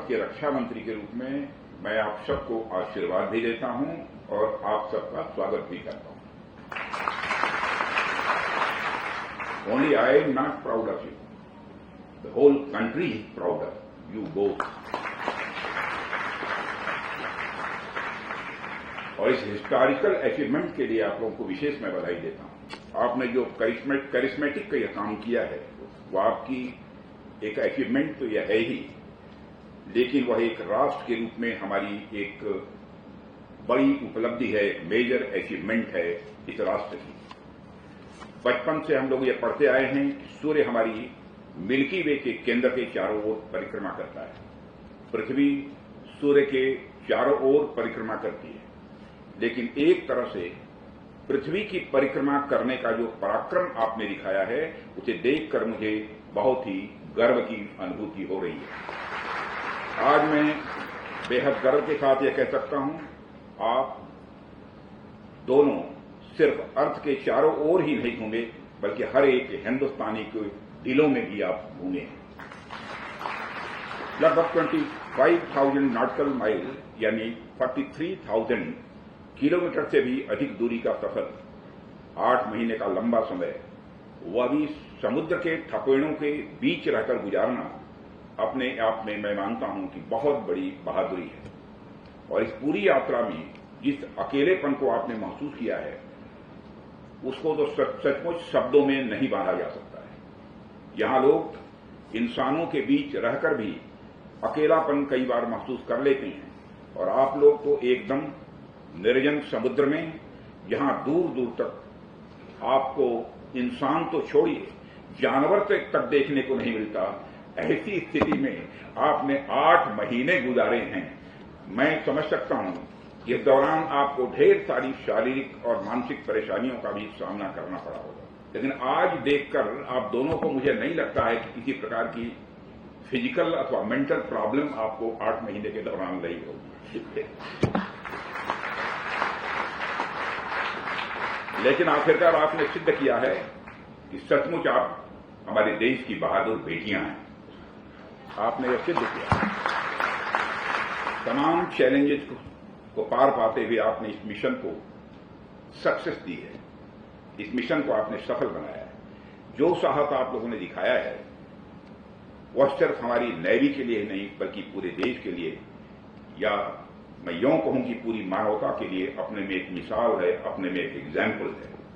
भारत के रक्षा मंत्री के रूप में मैं आप सबको आशीर्वाद भी देता हूं और आप सबका स्वागत भी करता हूं। Only I am not proud of you. The whole country is proud of you both. और इस हिस्टोरिकल अचीवमेंट के लिए आप लोगों को विशेष मैं बधाई देता हूं। आपने जो करिश्मेटिक का यह काम किया है वो आपकी एक अचीवमेंट तो यह है ही, लेकिन वह एक राष्ट्र के रूप में हमारी एक बड़ी उपलब्धि है, मेजर अचीवमेंट है इस राष्ट्र की। बचपन से हम लोग ये पढ़ते आए हैं कि सूर्य हमारी मिल्की वे के केंद्र के चारों ओर परिक्रमा करता है, पृथ्वी सूर्य के चारों ओर परिक्रमा करती है। लेकिन एक तरह से पृथ्वी की परिक्रमा करने का जो पराक्रम आपने दिखाया है उसे देखकर मुझे बहुत ही गर्व की अनुभूति हो रही है। आज मैं बेहद गर्व के साथ यह कह सकता हूं, आप दोनों सिर्फ अर्थ के चारों ओर ही नहीं घूमे बल्कि हर एक हिंदुस्तानी के दिलों में भी आप घूमे हैं। लगभग 25,000 नॉटिकल माइल यानी 43,000 किलोमीटर से भी अधिक दूरी का सफर, 8 महीने का लंबा समय, वह भी समुद्र के थपेड़ों के बीच रहकर गुजारना अपने आप में मैं मानता हूं कि बहुत बड़ी बहादुरी है। और इस पूरी यात्रा में जिस अकेलेपन को आपने महसूस किया है उसको तो सचमुच शब्दों में नहीं बांधा जा सकता है। यहां लोग इंसानों के बीच रहकर भी अकेलापन कई बार महसूस कर लेते हैं, और आप लोग तो एकदम निर्जन समुद्र में, जहां दूर दूर तक आपको इंसान तो छोड़िए जानवर तक देखने को नहीं मिलता, ऐसी स्थिति में आपने 8 महीने गुजारे हैं। मैं समझ सकता हूं इस दौरान आपको ढेर सारी शारीरिक और मानसिक परेशानियों का भी सामना करना पड़ा होगा, लेकिन आज देखकर आप दोनों को मुझे नहीं लगता है कि किसी प्रकार की फिजिकल अथवा मेंटल प्रॉब्लम आपको 8 महीने के दौरान रही होगी। लेकिन आखिरकार आपने सिद्ध किया है कि सचमुच आप हमारे देश की बहादुर बेटियां हैं। आपने यह सिद्ध किया, तमाम चैलेंजेस को पार पाते हुए आपने इस मिशन को सक्सेस दी है, इस मिशन को आपने सफल बनाया है। जो साहस आप लोगों ने दिखाया है वह सिर्फ हमारी नेवी के लिए नहीं बल्कि पूरे देश के लिए, या मैं यूं कहूं कि पूरी मानवता के लिए अपने में एक मिसाल है, अपने में एक एग्जाम्पल है।